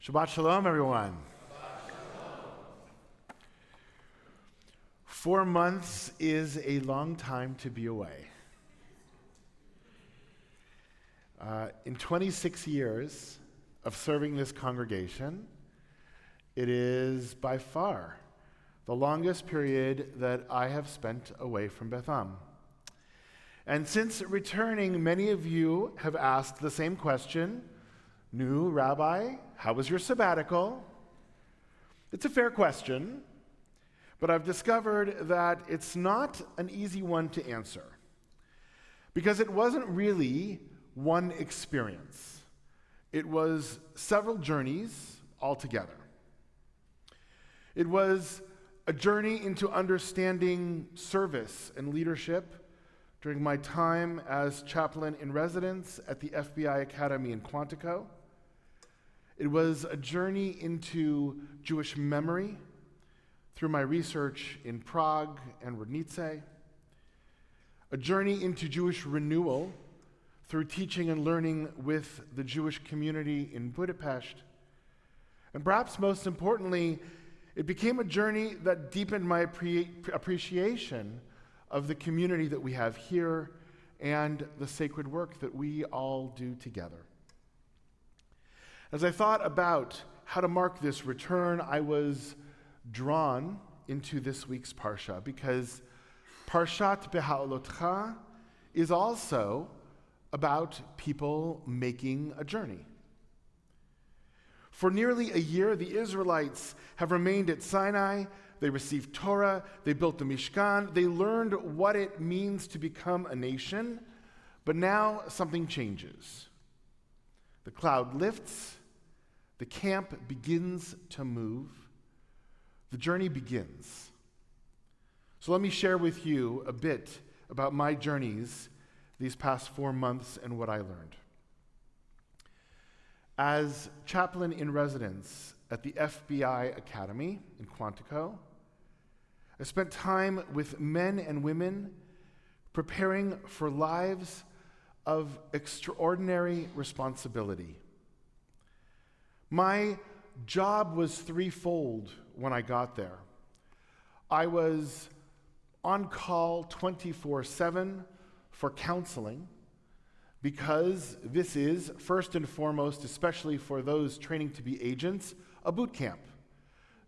Shabbat Shalom, everyone. 4 months is a long time to be away. In 26 years of serving this congregation, it is by far the longest period that I have spent away from Beth A. And since returning, many of you have asked the same question: New Rabbi, how was your sabbatical? It's a fair question, but I've discovered that it's not an easy one to answer, because it wasn't really one experience. It was several journeys altogether. It was a journey into understanding service and leadership during my time as chaplain in residence at the FBI Academy in Quantico. It was a journey into Jewish memory through my research in Prague and Rodnice, a journey into Jewish renewal through teaching and learning with the Jewish community in Budapest, and perhaps most importantly, it became a journey that deepened my appreciation of the community that we have here and the sacred work that we all do together. As I thought about how to mark this return, I was drawn into this week's Parsha, because Parasha B'ha A is also about people making a journey. For nearly a year, the Israelites have remained at Sinai. They received Torah, they built the Mishkan, they learned what it means to become a nation, but now something changes. The cloud lifts, the camp begins to move, the journey begins. So let me share with you a bit about my journeys these past 4 months and what I learned. As chaplain in residence at the FBI Academy in Quantico, I spent time with men and women preparing for lives of extraordinary responsibility. My job was threefold when I got there. I was on call 24/7 for counseling, because this is, first and foremost, especially for those training to be agents, a boot camp.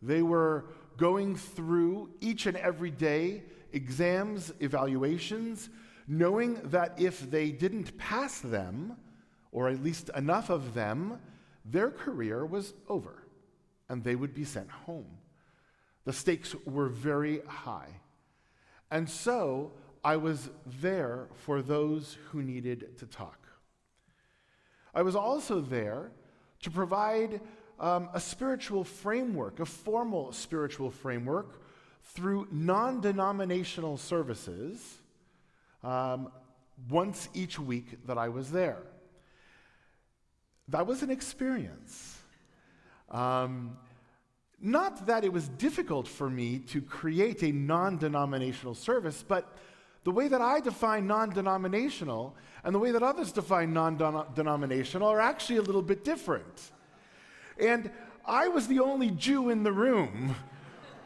They were going through each and every day exams, evaluations, knowing that if they didn't pass them, or at least enough of them, their career was over and they would be sent home. The stakes were very high. And so I was there for those who needed to talk. I was also there to provide a spiritual framework, a formal spiritual framework, through non-denominational services once each week that I was there. That was an experience. Not that it was difficult for me to create a non-denominational service, but the way that I define non-denominational and the way that others define non-denominational are actually a little bit different. And I was the only Jew in the room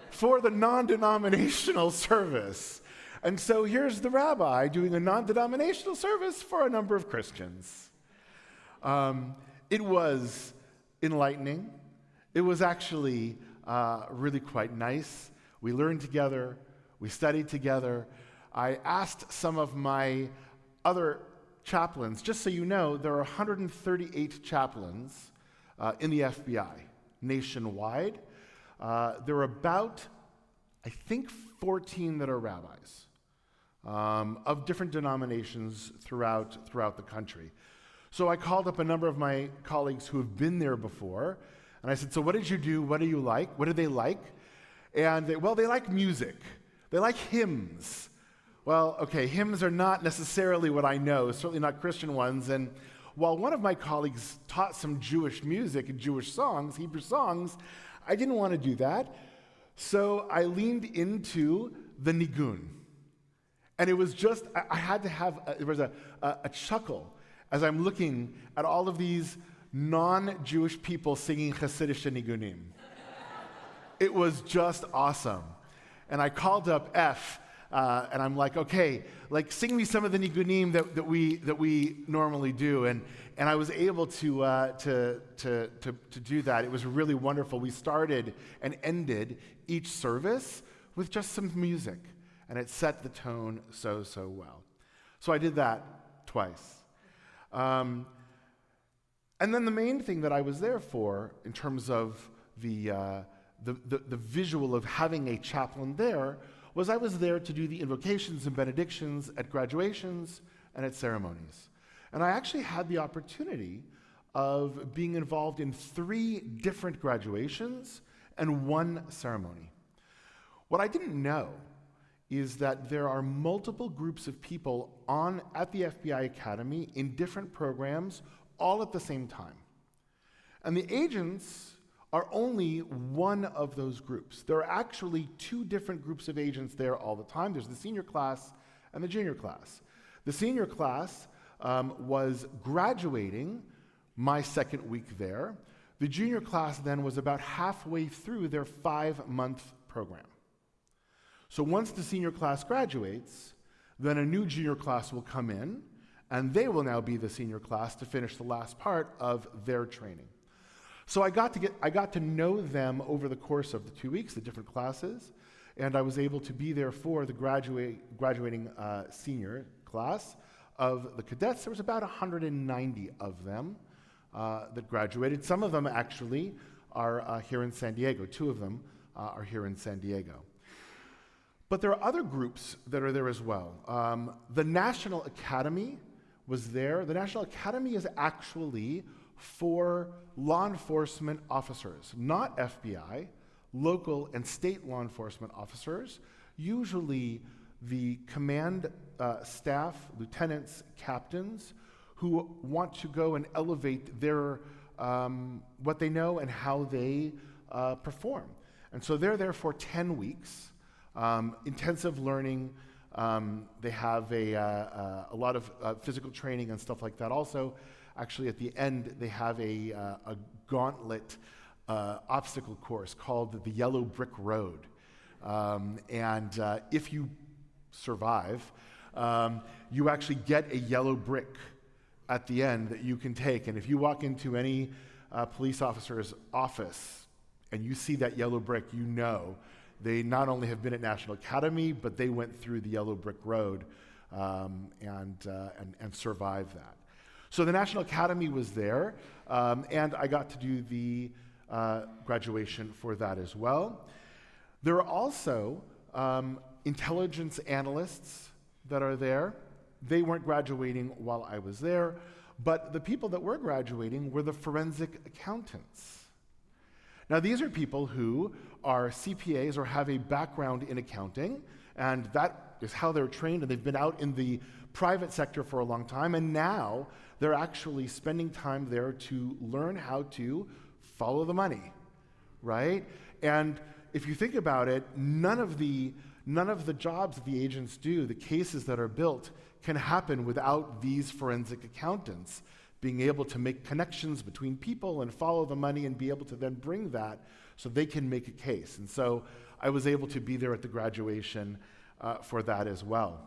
for the non-denominational service. And so here's the rabbi doing a non-denominational service for a number of Christians. It was enlightening. It was actually really quite nice. We learned together. We studied together. I asked some of my other chaplains, just so you know, there are 138 chaplains in the FBI nationwide. There are about, I think, 14 that are rabbis of different denominations throughout the country. So I called up a number of my colleagues who have been there before, and I said, so what did you do? What do you like? What do they like? And they like music. They like hymns. Well, okay, hymns are not necessarily what I know, certainly not Christian ones. And while one of my colleagues taught some Jewish music and Jewish songs, Hebrew songs, I didn't want to do that. So I leaned into the nigun. And it was just, I had to have, there was a chuckle as I'm looking at all of these non-Jewish people singing Hasidic nigunim. It was just awesome. And I called up F, and I'm like, okay, like sing me some of the nigunim that we normally do. And I was able to do that. It was really wonderful. We started and ended each service with just some music, and it set the tone so well. So I did that twice. And then the main thing that I was there for, in terms of the visual of having a chaplain there, was I was there to do the invocations and benedictions at graduations and at ceremonies. And I actually had the opportunity of being involved in 3 different graduations and 1 ceremony. What I didn't know is that there are multiple groups of people at the FBI Academy in different programs all at the same time. And the agents are only one of those groups. There are actually 2 different groups of agents there all the time. There's the senior class and the junior class. The senior class was graduating my second week there. The junior class then was about halfway through their 5-month program. So once the senior class graduates, then a new junior class will come in, and they will now be the senior class to finish the last part of their training. So I got to know them over the course of the 2 weeks, the different classes, and I was able to be there for the graduating senior class of the cadets. There was about 190 of them that graduated. Some of them actually are here in San Diego. 2 of them are here in San Diego. But there are other groups that are there as well. The National Academy was there. The National Academy is actually for law enforcement officers, not FBI, local and state law enforcement officers, usually the command staff, lieutenants, captains, who want to go and elevate their what they know and how they perform. And so they're there for 10 weeks. Intensive learning. They have a lot of physical training and stuff like that. Also, actually, at the end, they have a gauntlet obstacle course called the Yellow Brick Road. And if you survive, you actually get a yellow brick at the end that you can take. And if you walk into any police officer's office and you see that yellow brick, you know they not only have been at National Academy, but they went through the Yellow Brick Road and survived that. So the National Academy was there, and I got to do the graduation for that as well. There are also intelligence analysts that are there. They weren't graduating while I was there, but the people that were graduating were the forensic accountants. Now, these are people who are CPAs or have a background in accounting, and that is how they're trained, and they've been out in the private sector for a long time, and now they're actually spending time there to learn how to follow the money, right? And if you think about it, none of the jobs that the agents do, the cases that are built, can happen without these forensic accountants being able to make connections between people and follow the money and be able to then bring that so they can make a case. And so I was able to be there at the graduation for that as well.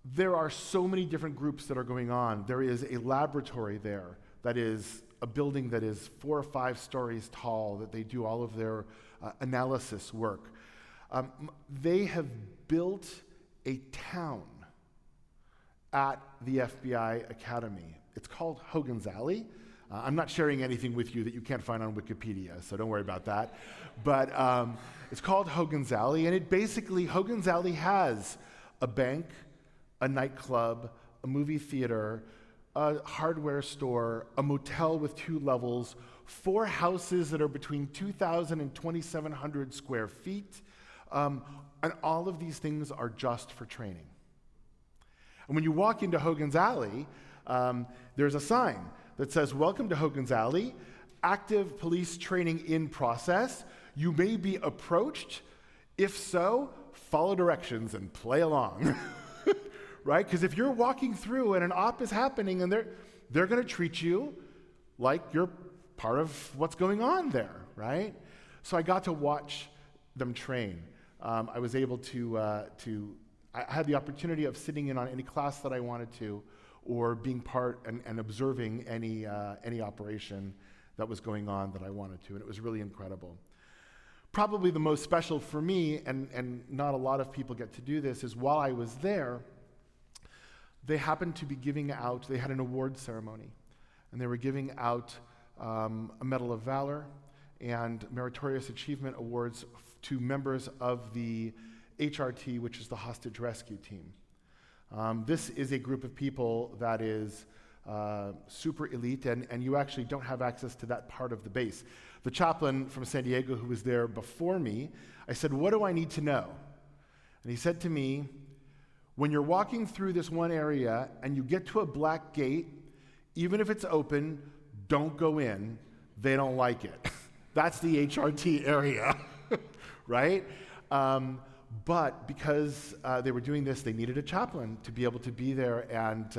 There are so many different groups that are going on. There is a laboratory there that is a building that is 4 or 5 stories tall, that they do all of their analysis work. They have built a town at the FBI Academy. It's called Hogan's Alley. I'm not sharing anything with you that you can't find on Wikipedia, so don't worry about that. But it's called Hogan's Alley, and Hogan's Alley has a bank, a nightclub, a movie theater, a hardware store, a motel with 2 levels, 4 houses that are between 2,000 and 2,700 square feet, and all of these things are just for training. And when you walk into Hogan's Alley, there's a sign that says, "Welcome to Hogan's Alley, active police training in process. You may be approached. If so, follow directions and play along." right? Because if you're walking through and an op is happening and they're going to treat you like you're part of what's going on there, right? So I got to watch them train. I was able I had the opportunity of sitting in on any class that I wanted to, or being part and observing any operation that was going on that I wanted to, and it was really incredible. Probably the most special for me, and not a lot of people get to do this, is while I was there, they happened to be giving out, they had an award ceremony, and they were giving out a Medal of Valor and Meritorious Achievement Awards to members of the HRT, which is the Hostage Rescue Team. This is a group of people that is super elite, and you actually don't have access to that part of the base. The chaplain from San Diego who was there before me, I said, "What do I need to know?" And he said to me, "When you're walking through this one area and you get to a black gate, even if it's open, don't go in. They don't like it." That's the HRT area, right? But because they were doing this, they needed a chaplain to be able to be there and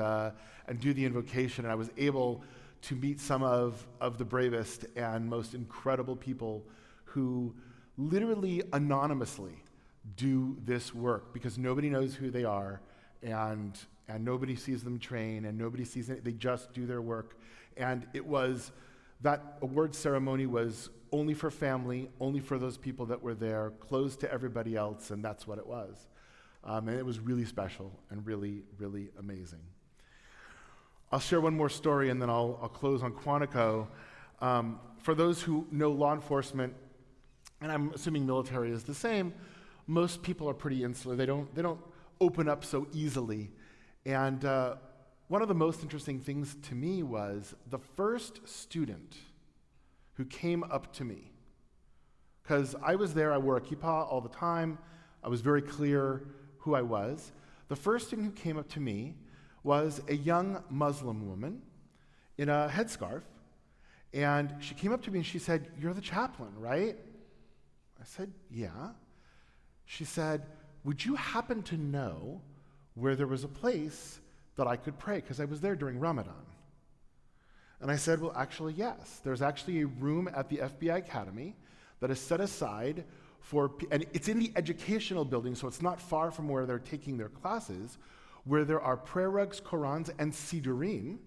do the invocation. And I was able to meet some of the bravest and most incredible people who literally anonymously do this work because nobody knows who they are, and nobody sees them train, and nobody sees it. They just do their work. And it was, that award ceremony was only for family, only for those people that were there, closed to everybody else, and that's what it was. And it was really special and really, really amazing. I'll share one more story and then I'll close on Quantico. For those who know law enforcement, and I'm assuming military is the same, most people are pretty insular. They don't open up so easily. And one of the most interesting things to me was the first student who came up to me, because I was there, I wore a kippah all the time, I was very clear who I was. The first student who came up to me was a young Muslim woman in a headscarf, and she came up to me and she said, "You're the chaplain, right?" I said, "Yeah." She said, "Would you happen to know where there was a place that I could pray?" Because I was there during Ramadan. And I said, "Well, actually, yes. There's actually a room at the FBI Academy that is set aside for, and it's in the educational building, so it's not far from where they're taking their classes, where there are prayer rugs, Qurans, and Sidurim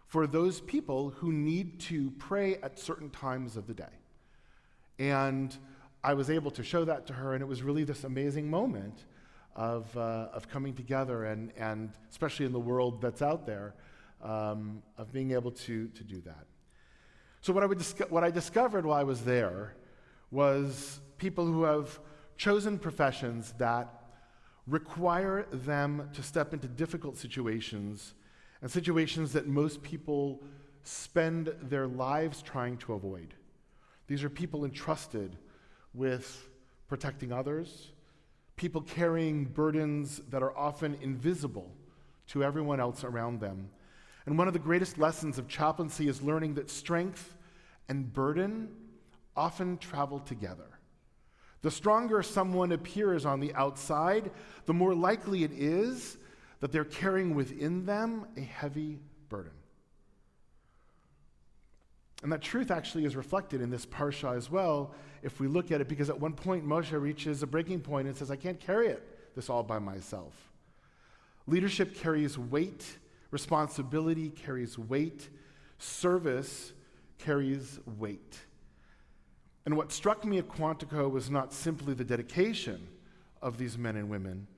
for those people who need to pray at certain times of the day." And I was able to show that to her, and it was really this amazing moment of coming together, and especially in the world that's out there, of being able to do that. So what I discovered while I was there was people who have chosen professions that require them to step into difficult situations, and situations that most people spend their lives trying to avoid. These are people entrusted with protecting others, people carrying burdens that are often invisible to everyone else around them. And one of the greatest lessons of chaplaincy is learning that strength and burden often travel together. The stronger someone appears on the outside, the more likely it is that they're carrying within them a heavy burden. And that truth actually is reflected in this parsha as well, if we look at it, because at one point Moshe reaches a breaking point and says, "I can't carry this all by myself." Leadership carries weight, responsibility carries weight, service carries weight. And what struck me at Quantico was not simply the dedication of these men and women,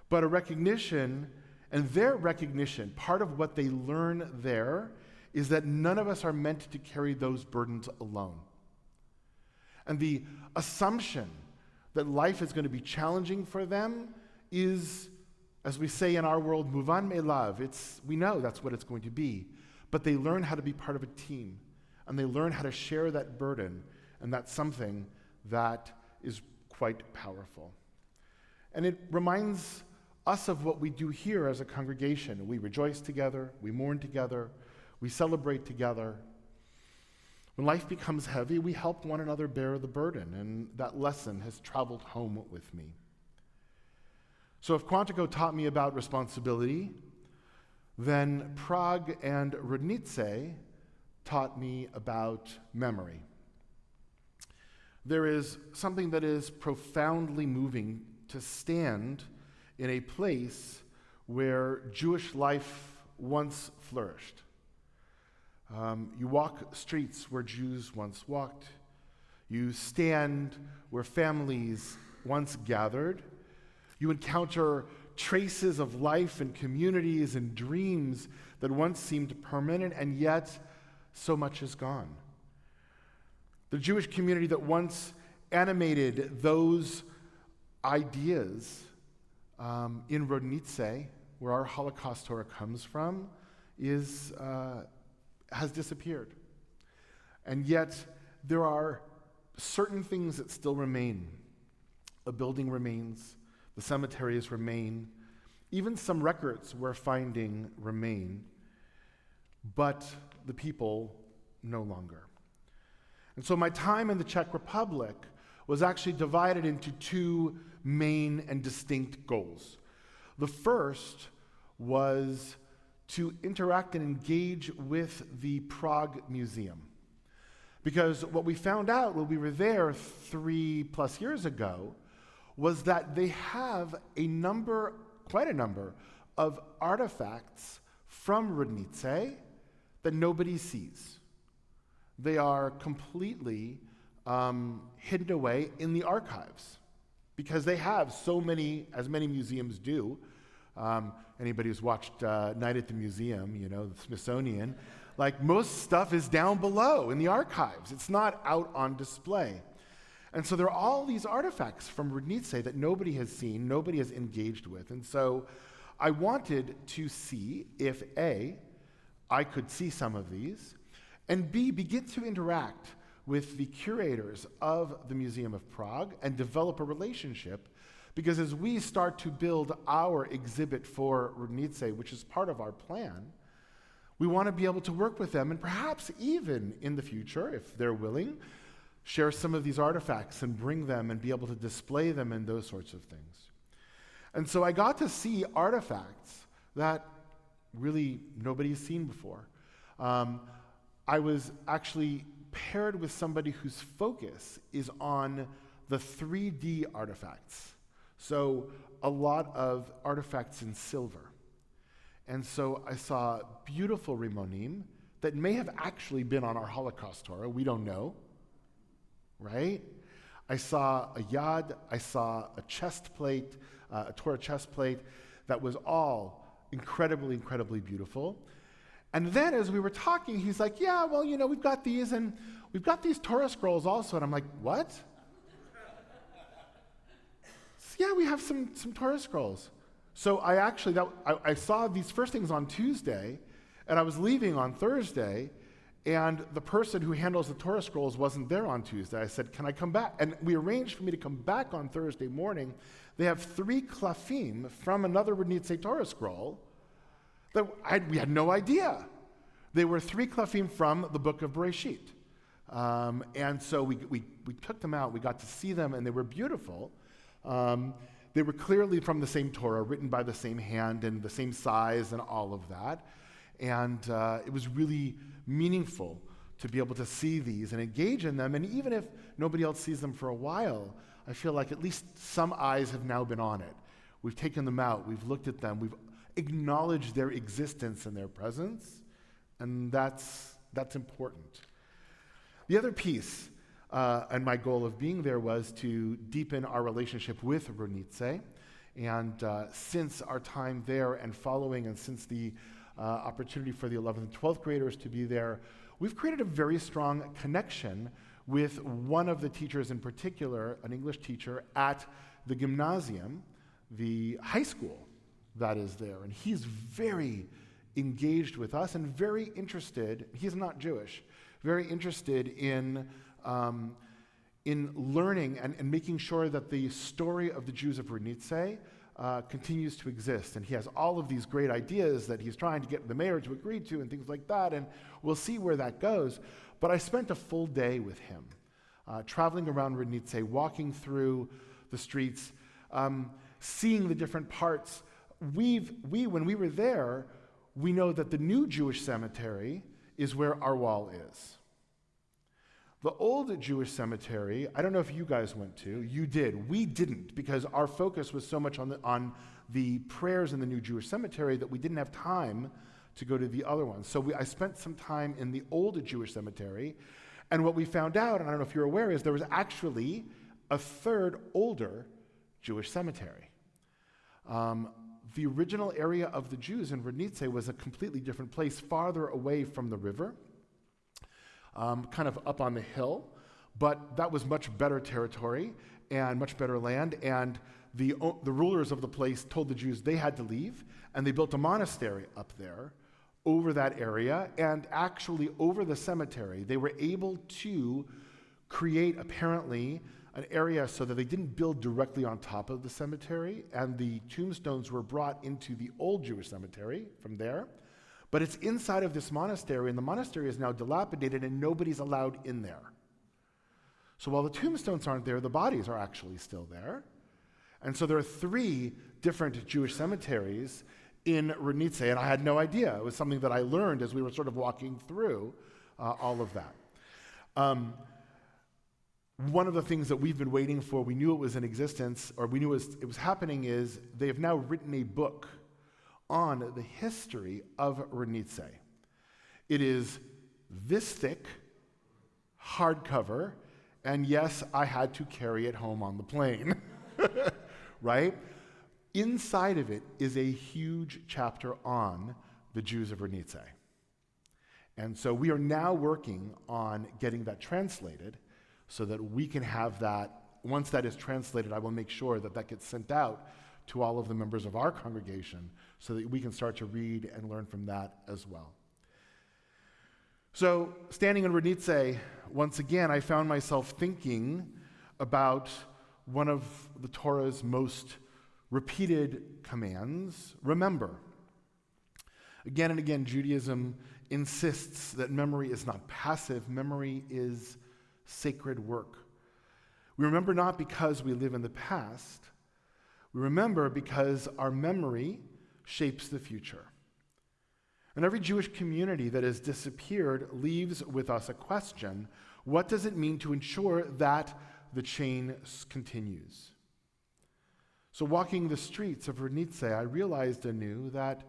but a recognition, and their recognition, part of what they learn there is that none of us are meant to carry those burdens alone. And the assumption that life is going to be challenging for them is, as we say in our world, muvan me'elav. We know that's what it's going to be. But they learn how to be part of a team, and they learn how to share that burden, and that's something that is quite powerful. And it reminds us of what we do here as a congregation. We rejoice together, we mourn together, we celebrate together. When life becomes heavy, we help one another bear the burden, and that lesson has traveled home with me. So if Quantico taught me about responsibility, then Prague and Rudnice taught me about memory. There is something that is profoundly moving to stand in a place where Jewish life once flourished. You walk streets where Jews once walked. You stand where families once gathered. You encounter traces of life and communities and dreams that once seemed permanent, and yet so much is gone. The Jewish community that once animated those ideas in Rodnice, where our Holocaust Torah comes from, has disappeared. And yet there are certain things that still remain. A building remains, the cemeteries remain, even some records we're finding remain, but the people no longer. And so my time in the Czech Republic was actually divided into two main and distinct goals. The first was to interact and engage with the Prague Museum. Because what we found out when we were there 3+ years ago was that they have quite a number of artifacts from Rudnice that nobody sees. They are completely hidden away in the archives because they have as many museums do. Anybody who's watched Night at the Museum, the Smithsonian, like most stuff is down below in the archives. It's not out on display. And so there are all these artifacts from Rudnice that nobody has seen, nobody has engaged with. And so I wanted to see if A, I could see some of these, and B, begin to interact with the curators of the Museum of Prague and develop a relationship, because as we start to build our exhibit for Rudnice, which is part of our plan, we want to be able to work with them and perhaps even in the future, if they're willing, share some of these artifacts and bring them and be able to display them and those sorts of things. And so I got to see artifacts that really nobody's seen before. I was actually paired with somebody whose focus is on the 3D artifacts. So a lot of artifacts in silver. And so I saw beautiful rimonim that may have actually been on our Holocaust Torah, we don't know, right? I saw a yad, I saw a chest plate, a Torah chest plate that was all incredibly, incredibly beautiful. And then as we were talking, he's like, yeah, well, we've got these, and we've got these Torah scrolls also. And I'm like, what? Yeah, we have some Torah scrolls. So I saw these first things on Tuesday, and I was leaving on Thursday, and the person who handles the Torah scrolls wasn't there on Tuesday. I said, can I come back? And we arranged for me to come back on Thursday morning. They have 3 klafim from another Rudnice Torah scroll that we had no idea. They were 3 klafim from the book of Bereshit. And so we took them out, we got to see them, and they were beautiful. They were clearly from the same Torah, written by the same hand and the same size and all of that. And it was really meaningful to be able to see these and engage in them. And even if nobody else sees them for a while, I feel like at least some eyes have now been on it. We've taken them out, we've looked at them, we've acknowledged their existence and their presence, and that's important. The other piece, and my goal of being there, was to deepen our relationship with Rudnice. And since our time there and following, and since the opportunity for the 11th and 12th graders to be there, we've created a very strong connection with one of the teachers in particular, an English teacher at the gymnasium, the high school that is there. And he's very engaged with us and very interested, he's not Jewish, very interested in learning and making sure that the story of the Jews of Rudnice continues to exist. And he has all of these great ideas that he's trying to get the mayor to agree to and things like that, and we'll see where that goes. But I spent a full day with him, traveling around Rudnice, walking through the streets, seeing the different parts. When we were there, we know that the new Jewish cemetery is where our wall is. The old Jewish cemetery, I don't know if you guys went to. You did. We didn't, because our focus was so much on the prayers in the new Jewish cemetery that we didn't have time to go to the other ones. So I spent some time in the old Jewish cemetery, and what we found out, and I don't know if you're aware, is there was actually a third older Jewish cemetery. The original area of the Jews in Rodnice was a completely different place, farther away from the river, kind of up on the hill, but that was much better territory and much better land, and the rulers of the place told the Jews they had to leave, and they built a monastery up there over that area, and actually over the cemetery. They were able to create, apparently, an area so that they didn't build directly on top of the cemetery, and the tombstones were brought into the old Jewish cemetery from there. But it's inside of this monastery, and the monastery is now dilapidated, and nobody's allowed in there. So while the tombstones aren't there, the bodies are actually still there. And so there are 3 different Jewish cemeteries in Rodnice, and I had no idea. It was something that I learned as we were sort of walking through all of that. One of the things that we've been waiting for, we knew it was in existence, or we knew it was happening, is they have now written a book on the history of Rodnice. It is this thick, hardcover, and yes, I had to carry it home on the plane, right? Inside of it is a huge chapter on the Jews of Rodnice. And so we are now working on getting that translated so that we can have that. Once that is translated, I will make sure that that gets sent out to all of the members of our congregation so that we can start to read and learn from that as well. So standing in Rodnice, once again, I found myself thinking about one of the Torah's most repeated commands: remember. Again and again, Judaism insists that memory is not passive, memory is sacred work. We remember not because we live in the past, we remember because our memory shapes the future. And every Jewish community that has disappeared leaves with us a question: what does it mean to ensure that the chain continues? So walking the streets of Rodnice, I realized anew that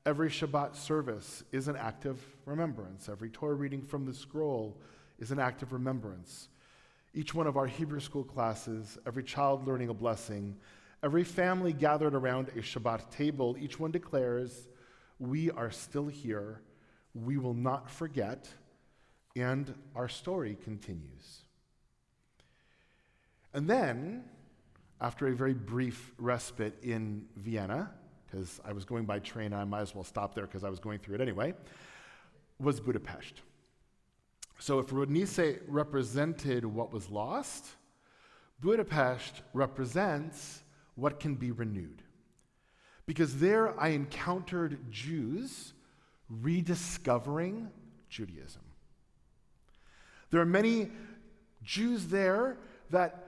every Shabbat service is an act of remembrance. Every Torah reading from the scroll is an act of remembrance. Each one of our Hebrew school classes, every child learning a blessing, every family gathered around a Shabbat table, each one declares, we are still here, we will not forget, and our story continues. And then, after a very brief respite in Vienna, because I was going by train and I might as well stop there because I was going through it anyway, was Budapest. So if Rodnice represented what was lost, Budapest represents what can be renewed. Because there I encountered Jews rediscovering Judaism. There are many Jews there that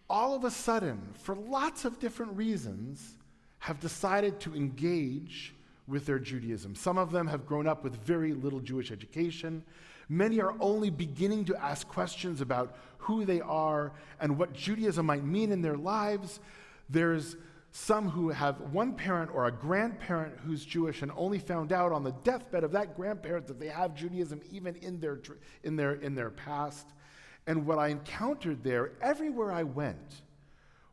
all of a sudden, for lots of different reasons, have decided to engage with their Judaism. Some of them have grown up with very little Jewish education. Many are only beginning to ask questions about who they are and what Judaism might mean in their lives. There's some who have one parent or a grandparent who's Jewish and only found out on the deathbed of that grandparent that they have Judaism even in their past. And what I encountered there, everywhere I went,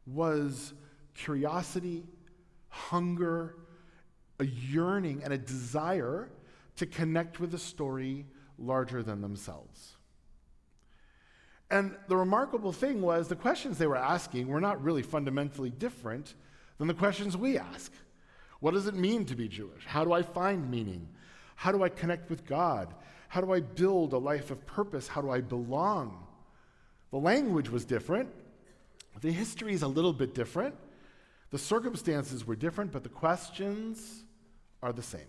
was curiosity, hunger, a yearning, and a desire to connect with a story larger than themselves. And the remarkable thing was the questions they were asking were not really fundamentally different than the questions we ask. What does it mean to be Jewish? How do I find meaning? How do I connect with God? How do I build a life of purpose? How do I belong? The language was different. The history is a little bit different. The circumstances were different, but the questions are the same.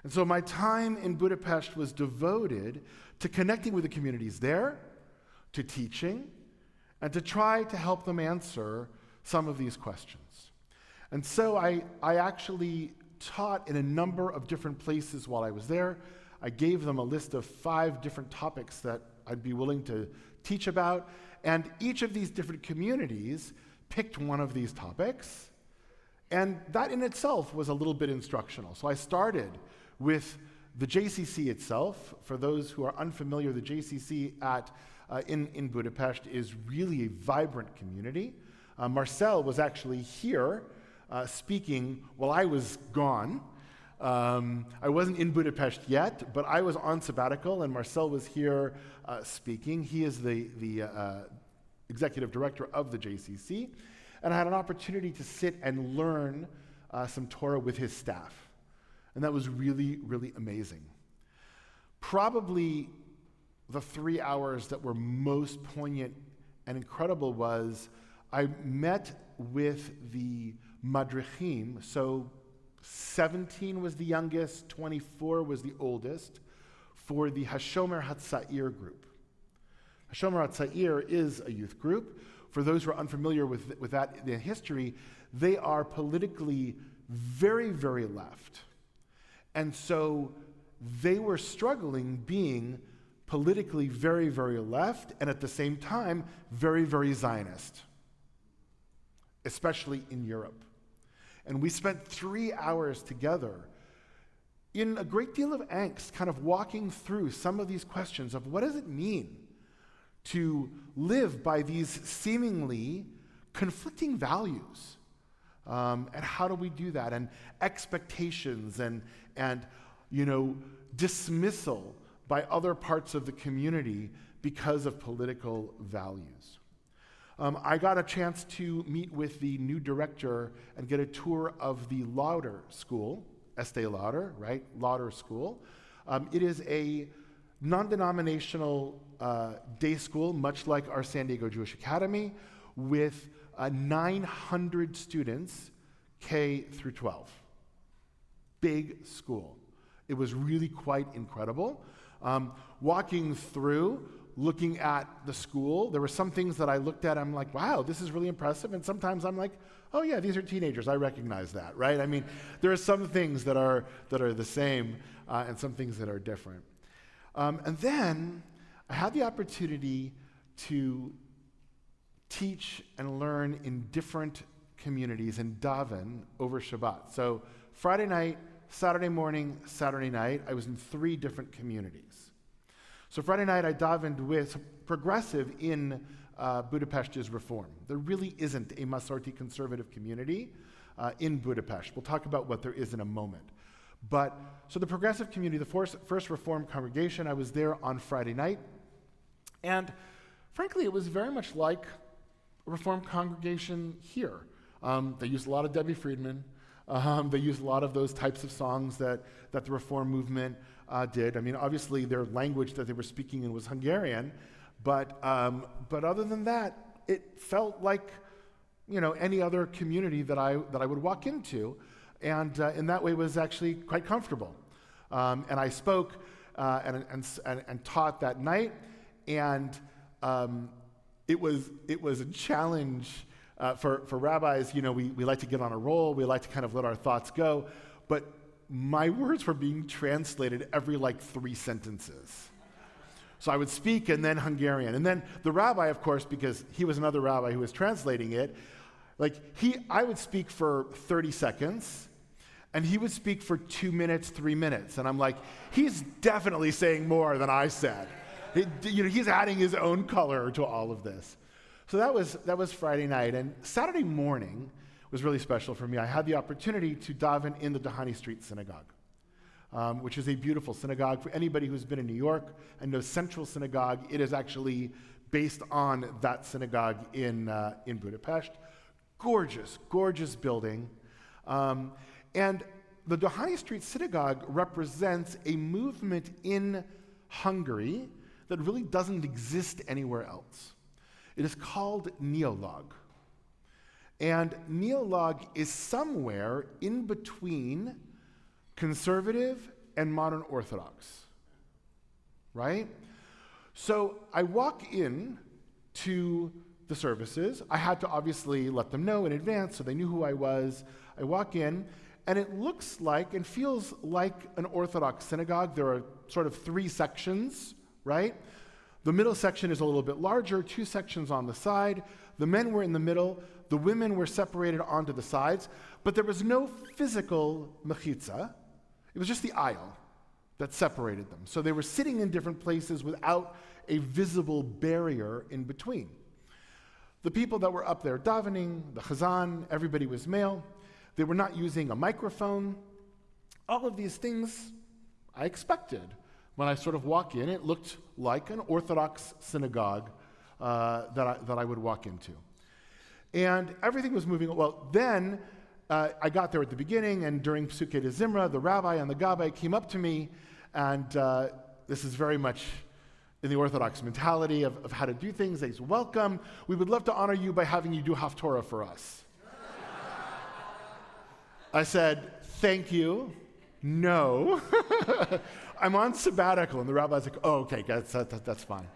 And so my time in Budapest was devoted to connecting with the communities there, to teaching, and to try to help them answer some of these questions. And so I actually taught in a number of different places while I was there. I gave them a list of 5 different topics that I'd be willing to teach about, and each of these different communities picked one of these topics, and that in itself was a little bit instructional. So I started with the JCC itself. For those who are unfamiliar, the JCC in Budapest is really a vibrant community. Marcel was actually here speaking while I was gone. I wasn't in Budapest yet, but I was on sabbatical, and Marcel was here speaking. He is the executive director of the JCC, and I had an opportunity to sit and learn some Torah with his staff, and that was really, really amazing. Probably the 3 hours that were most poignant and incredible was I met with the madrichim, so 17 was the youngest, 24 was the oldest, for the Hashomer Hatzair group. Hashomer Hatzair is a youth group. For those who are unfamiliar with that in history, they are politically very, very left. And so they were struggling being politically very, very left, and at the same time, very, very Zionist, especially in Europe. And we spent 3 hours together in a great deal of angst, kind of walking through some of these questions of what does it mean to live by these seemingly conflicting values, and how do we do that, and expectations and dismissal by other parts of the community because of political values. I got a chance to meet with the new director and get a tour of the Lauder School, Estee Lauder, right? Lauder School. It is a non-denominational day school, much like our San Diego Jewish Academy, with 900 students, K through 12. Big school. It was really quite incredible. Walking through, looking at the school, there were some things that I looked at, I'm like, wow, this is really impressive. And sometimes I'm like, oh yeah, these are teenagers, I recognize that, right? I mean, there are some things that are the same and some things that are different. And then I had the opportunity to teach and learn in different communities and daven over Shabbat. So Friday night, Saturday morning, Saturday night, I was in 3 different communities. So Friday night I davened with progressive in Budapest is Reform. There really isn't a Masorti conservative community in Budapest. We'll talk about what there is in a moment. But so the progressive community, the first Reform congregation, I was there on Friday night. And frankly, it was very much like a Reform congregation here. They used a lot of Debbie Friedman. They used a lot of those types of songs that the Reform movement did. I mean, obviously their language that they were speaking in was Hungarian, but other than that, it felt like any other community that I would walk into, and in that way was actually quite comfortable. And I spoke and taught that night, and it was a challenge. For rabbis, we like to get on a roll, we like to kind of let our thoughts go, but my words were being translated every 3 sentences. So I would speak and then Hungarian. And then the rabbi, of course, because he was another rabbi who was translating it, I would speak for 30 seconds, and he would speak for 2 minutes, 3 minutes. And I'm like, he's definitely saying more than I said. He's adding his own color to all of this. So that was Friday night, and Saturday morning was really special for me. I had the opportunity to daven in the Dahani Street Synagogue, which is a beautiful synagogue. For anybody who's been in New York and knows Central Synagogue, it is actually based on that synagogue in Budapest. Gorgeous, gorgeous building. And the Dahani Street Synagogue represents a movement in Hungary that really doesn't exist anywhere else. It is called Neolog. And Neolog is somewhere in between conservative and modern Orthodox, right? So I walk in to the services. I had to obviously let them know in advance so they knew who I was. I walk in, and it looks like and feels like an Orthodox synagogue. There are sort of 3 sections, right? The middle section is a little bit larger, 2 sections on the side. The men were in the middle. The women were separated onto the sides. But there was no physical mechitza. It was just the aisle that separated them. So they were sitting in different places without a visible barrier in between. The people that were up there davening, the chazan, everybody was male. They were not using a microphone. All of these things I expected. When I sort of walk in, it looked like an Orthodox synagogue that I would walk into. And everything was moving. Well, then I got there at the beginning, and during Psukei de Zimra, the rabbi and the gabbai came up to me, and this is very much in the Orthodox mentality of how to do things. They said, welcome. We would love to honor you by having you do Haftorah for us. I said, thank you. No. I'm on sabbatical. And the rabbi's like, oh, okay, that's fine.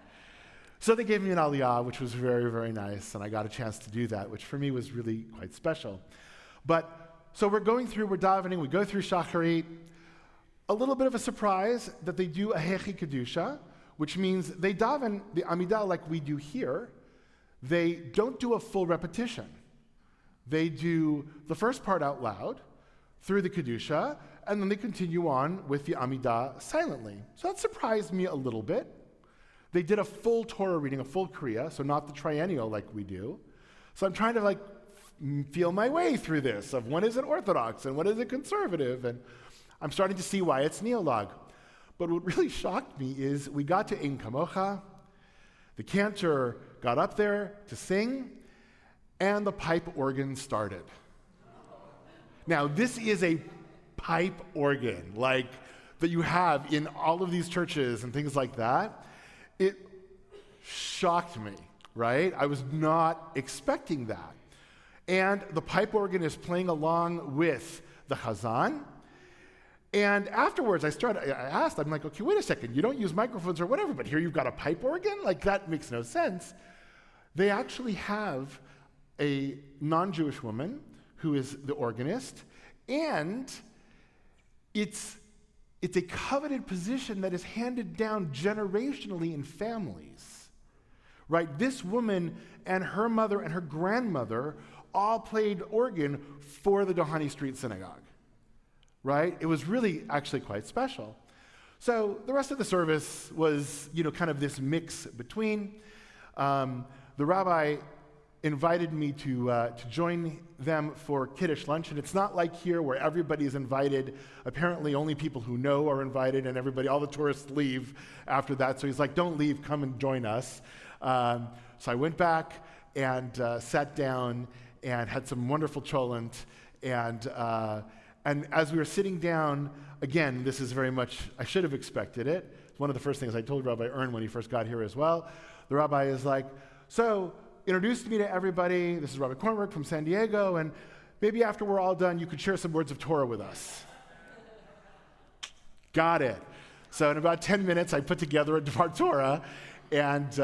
So they gave me an aliyah, which was very, very nice, and I got a chance to do that, which for me was really quite special. But, so we're davening, we go through Shacharit. A little bit of a surprise that they do a Hechi Kedusha, which means they daven the Amidah like we do here. They don't do a full repetition. They do the first part out loud through the Kedusha, and then they continue on with the Amidah silently. So that surprised me a little bit. They did a full Torah reading, a full Kriya, so not the triennial like we do. So I'm trying to feel my way through this of when is it Orthodox and when is it conservative, and I'm starting to see why it's Neolog. But what really shocked me is we got to Ein Kamocha, the cantor got up there to sing, and the pipe organ started. Now, this is a pipe organ, that you have in all of these churches and things like that. It shocked me, right? I was not expecting that. And the pipe organ is playing along with the chazan. And afterwards, I asked, I'm like, okay, wait a second, you don't use microphones or whatever, but here you've got a pipe organ? That makes no sense. They actually have a non-Jewish woman who is the organist, and it's a coveted position that is handed down generationally in families, right? This woman and her mother and her grandmother all played organ for the Doheny Street Synagogue, right? It was really actually quite special. So the rest of the service was, kind of this mix between. The rabbi invited me to join them for Kiddush lunch, and it's not like here where everybody is invited. Apparently only people who know are invited, and all the tourists leave after that. So he's like, don't leave, come and join us. So I went back and sat down and had some wonderful cholent, and as we were sitting down, again, this is very much, I should have expected it. It's one of the first things I told Rabbi Ern when he first got here as well. The rabbi is like, so, introduced me to everybody. This is Rabbi Kornberg from San Diego, and maybe after we're all done, you could share some words of Torah with us. Got it. So in about 10 minutes, I put together a Dvar Torah, and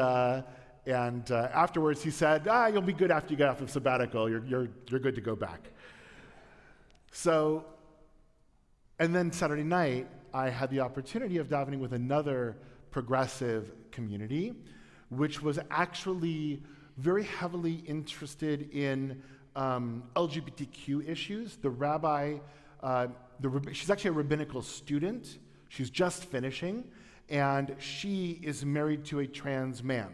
afterwards he said, you'll be good after you get off of sabbatical. You're good to go back. So, and then Saturday night, I had the opportunity of davening with another progressive community, which was actually very heavily interested in LGBTQ issues. The rabbi, she's actually a rabbinical student. She's just finishing, and she is married to a trans man.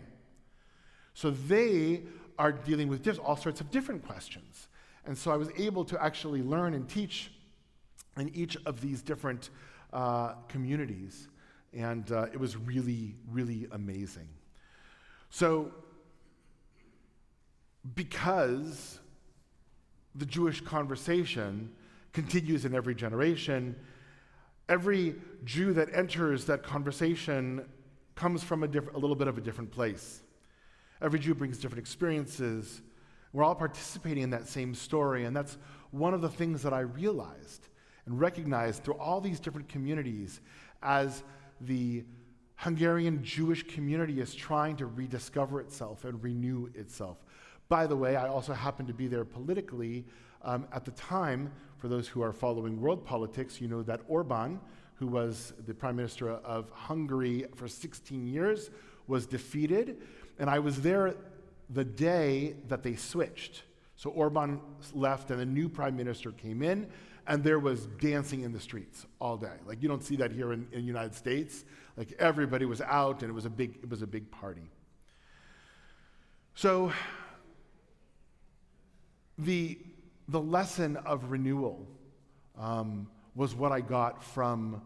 So they are dealing with all sorts of different questions. And so I was able to actually learn and teach in each of these different communities. And it was really, really amazing. So, because the Jewish conversation continues in every generation, every Jew that enters that conversation comes from a little bit of a different place. Every Jew brings different experiences. We're all participating in that same story, and that's one of the things that I realized and recognized through all these different communities as the Hungarian Jewish community is trying to rediscover itself and renew itself. By the way, I also happened to be there politically. At the time, for those who are following world politics, you know that Orban, who was the prime minister of Hungary for 16 years, was defeated. And I was there the day that they switched. So Orban left and a new prime minister came in, and there was dancing in the streets all day. Like, you don't see that here in the United States. Like, everybody was out, and it was a big party. So the lesson of renewal was what I got from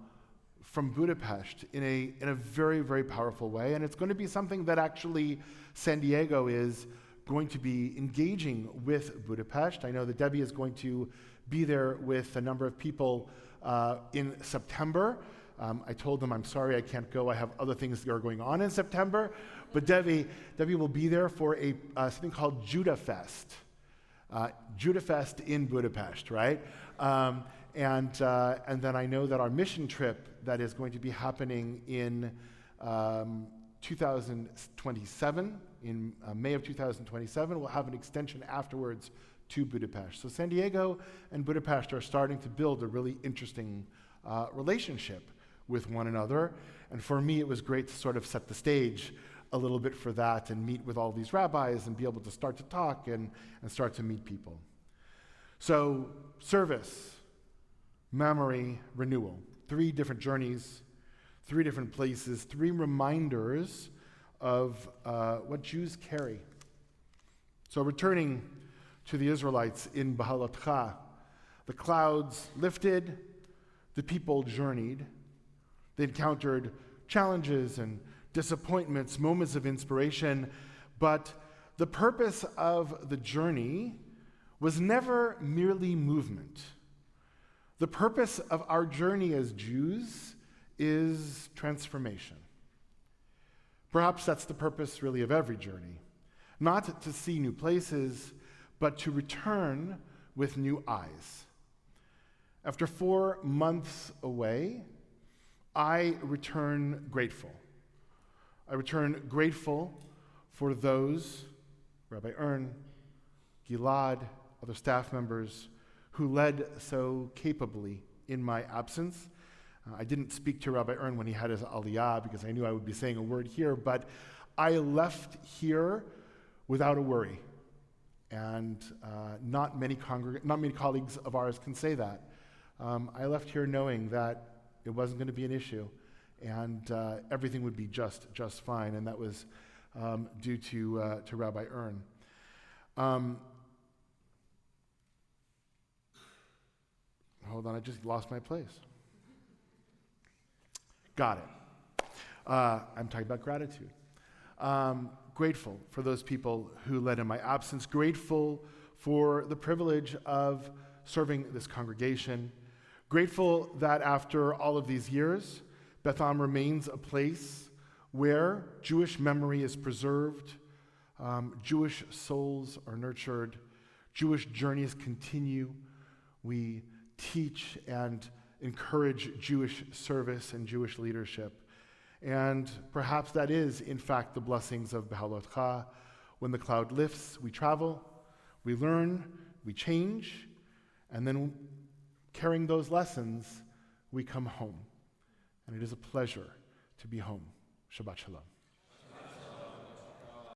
Budapest in a very, very powerful way. And it's going to be something that actually San Diego is going to be engaging with Budapest. I know that Debbie is going to be there with a number of people in September. I told them, I'm sorry I can't go. I have other things that are going on in September. But Debbie will be there for something called Judah Fest. Judah Fest in Budapest, right? And then I know that our mission trip that is going to be happening in 2027, in May of 2027, will have an extension afterwards to Budapest. So San Diego and Budapest are starting to build a really interesting relationship with one another. And for me, it was great to sort of set the stage a little bit for that and meet with all these rabbis and be able to start to talk and start to meet people. So service, memory, renewal. 3 different journeys, 3 different places, 3 reminders of what Jews carry. So returning to the Israelites in B'ha A, the clouds lifted, the people journeyed. They encountered challenges and disappointments, moments of inspiration, but the purpose of the journey was never merely movement. The purpose of our journey as Jews is transformation. Perhaps that's the purpose really of every journey. Not to see new places, but to return with new eyes. After 4 months away, I return grateful. I return grateful for those, Rabbi Ern, Gilad, other staff members, who led so capably in my absence. I didn't speak to Rabbi Ern when he had his aliyah because I knew I would be saying a word here, but I left here without a worry. And not many colleagues of ours can say that. I left here knowing that it wasn't going to be an issue, and everything would be just fine, and that was due to Rabbi Ern. Hold on, I just lost my place. Got it. I'm talking about gratitude. Grateful for those people who led in my absence. Grateful for the privilege of serving this congregation. Grateful that after all of these years, Beth A remains a place where Jewish memory is preserved, Jewish souls are nurtured, Jewish journeys continue. We teach and encourage Jewish service and Jewish leadership. And perhaps that is, in fact, the blessings of B'ha A. When the cloud lifts, we travel, we learn, we change, and then carrying those lessons, we come home. And it is a pleasure to be home. Shabbat Shalom.